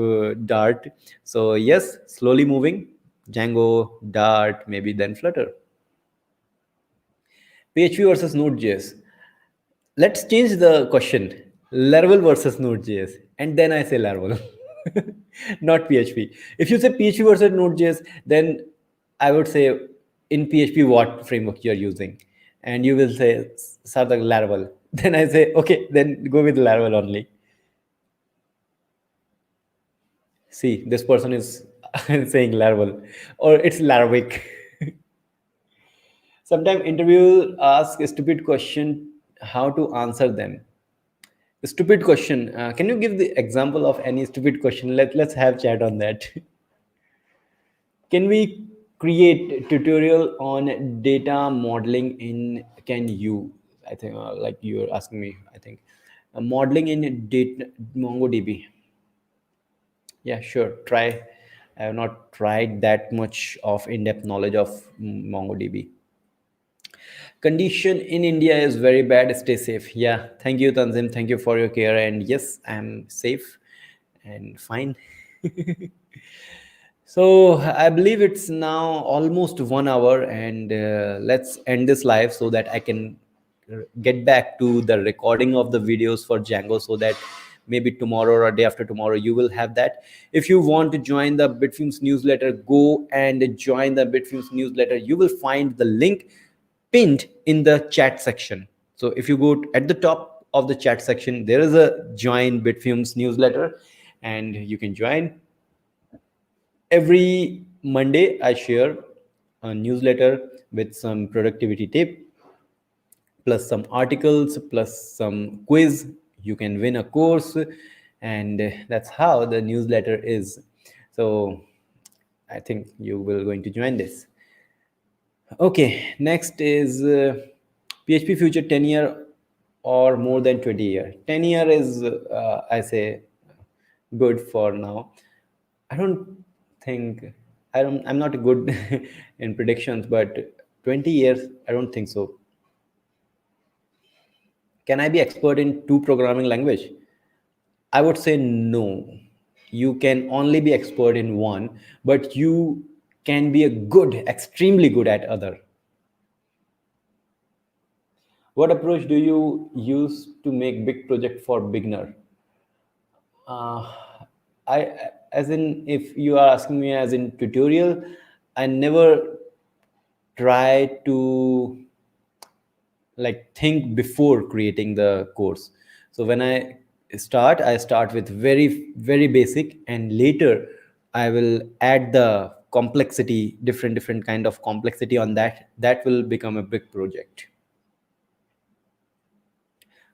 Dart. So yes, slowly moving. Django, Dart, maybe then Flutter. PHP versus Node.js. Let's change the question. Laravel versus Node.js, and then I say Laravel, not PHP. If you say PHP versus Node.js, then I would say in PHP what framework you're using, and you will say Sarthak Laravel. Then I say okay, then go with Laravel only. See, this person is saying Laravel, or it's Laravic. Sometimes interview ask a stupid question, how to answer them. A stupid question. Can you give the example of any stupid question? Let's have chat on that. Can we create tutorial on data modeling in can you? I think like you're asking me. I think modeling in data MongoDB. Yeah, sure. Try. I have not tried that much of in-depth knowledge of MongoDB. Condition in India is very bad. Stay safe. Yeah. Thank you, Tanzim. Thank you for your care. And yes, I'm safe and fine. So I believe it's now almost 1 hour, and let's end this live so that I can get back to the recording of the videos for Django, so that maybe tomorrow or day after tomorrow you will have that. If you want to join the Bitfumes newsletter, go and join the Bitfumes newsletter. You will find the link pinned in the chat section. So if you go at the top of the chat section, there is a join Bitfumes newsletter, and you can join. Every Monday, I share a newsletter with some productivity tip, plus some articles, plus some quiz. You can win a course, and that's how the newsletter is. So I think you will going to join this. Okay, next is PHP Future 10 year or more than 20 year. 10 year is, I say, good for now. I don't think, I'm not good in predictions, but 20 years, I don't think so. Can I be expert in two programming language? I would say no. You can only be expert in one, but you can be a good, extremely good at other. What approach do you use to make big project for beginner? Uh, as in, if you are asking me as in tutorial, I never try to like think before creating the course. So when I start with very basic, and later I will add the complexity, different kind of complexity on that. That will become a big project.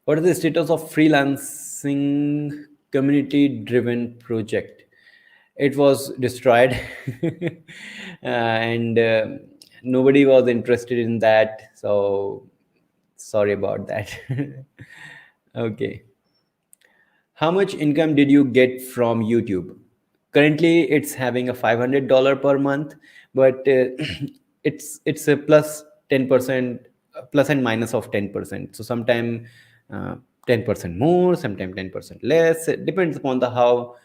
What is the status of freelancing community driven project? It was destroyed, and nobody was interested in that. So sorry about that. Okay. How much income did you get from YouTube? Currently, it's having a $500 per month, but it's a plus 10%, plus and minus of 10%. So sometime 10% more, sometime 10% less. It depends upon the how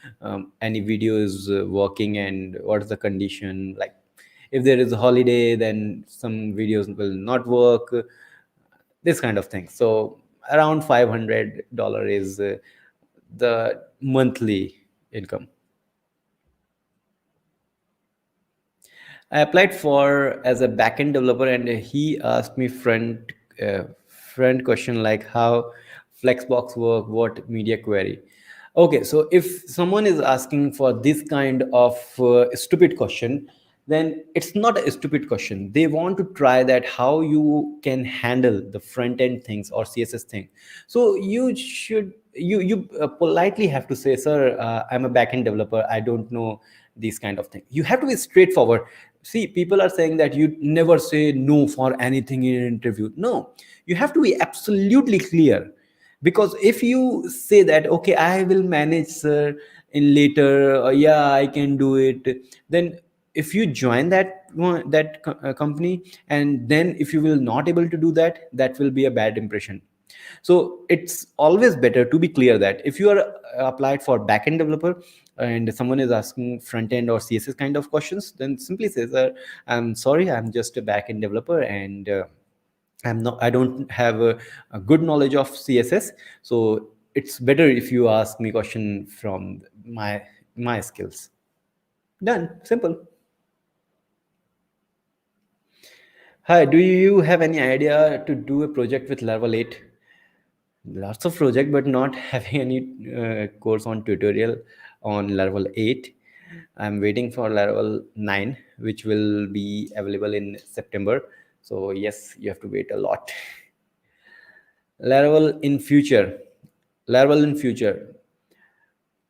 any video is working and what's the condition. Like if there is a holiday, then some videos will not work. This kind of thing. So around $500 is the monthly income. I applied for as a backend developer, and he asked me front question like how Flexbox work, what media query. Okay, so if someone is asking for this kind of stupid question, then it's not a stupid question. They want to try that how you can handle the front end things or CSS thing. So you politely have to say, sir, I'm a backend developer. I don't know these kind of things. You have to be straightforward. See, people are saying that you never say no for anything in an interview. No, you have to be absolutely clear, because if you say that okay, I will manage, sir, in later, yeah, I can do it, then if you join company, and then if you will not able to do that, that will be a bad impression. So it's always better to be clear that if you are applied for backend developer and someone is asking front end or CSS kind of questions, then simply say, sir, I'm sorry, I'm just a backend developer, and I don't have a good knowledge of CSS. So it's better if you ask me question from my skills. Done. Simple. Hi, do you have any idea to do a project with Laravel 8? Lots of project, but not having any course on tutorial on Laravel 8. I'm waiting for Laravel 9, which will be available in September. So yes, you have to wait a lot. Laravel in future. Laravel in future.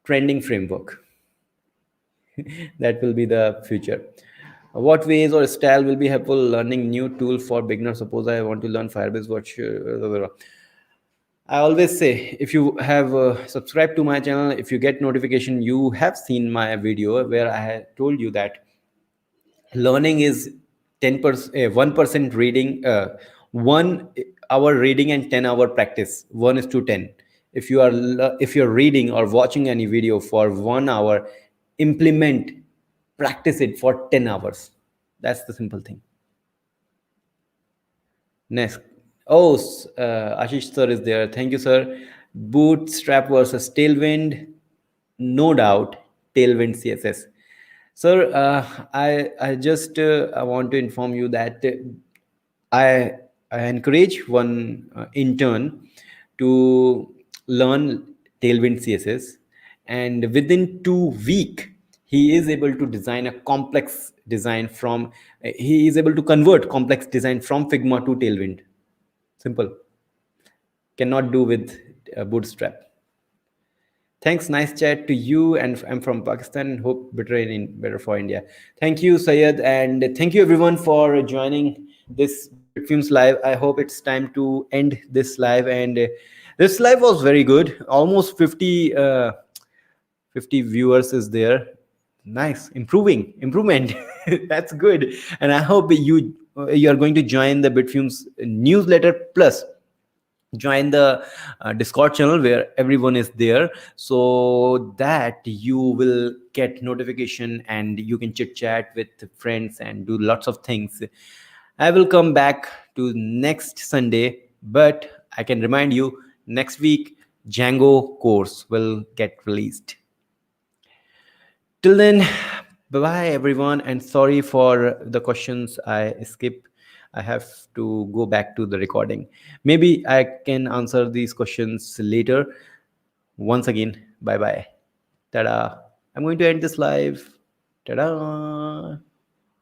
Trending framework. That will be the future. What ways or style will be helpful learning new tool for beginners? Suppose I want to learn Firebase. What should, I always say, if you have subscribed to my channel, if you get notification, you have seen my video where I had told you that learning is 10%, 1% reading, 1 hour reading and 10-hour practice. 1:10. If you're reading or watching any video for 1 hour, implement, practice it for 10 hours. That's the simple thing. Next. Oh, Ashish sir is there. Thank you, sir. Bootstrap versus Tailwind. No doubt, Tailwind CSS. Sir, I just I want to inform you that I I encourage one intern to learn Tailwind CSS, and within 2 week he is able to design a complex design from he is able to convert complex design from Figma to Tailwind. Simple. Cannot do with Bootstrap. Thanks, nice chat to you. And I'm from Pakistan. Hope better for India. Thank you, Sayed, and thank you everyone for joining this Bitfumes live. I hope it's time to end this live. And this live was very good. Almost 50 viewers is there. Nice, improvement. That's good. And I hope you are going to join the Bitfumes newsletter, plus join the Discord channel where everyone is there, so that you will get notification and you can chit chat with friends and do lots of things. I will come back to next Sunday, but I can remind you, next week Django course will get released. Till then, bye bye everyone, and sorry for the questions I skip. I have to go back to the recording. Maybe I can answer these questions later. Once again, bye bye. Tada. I'm going to end this live. Tada.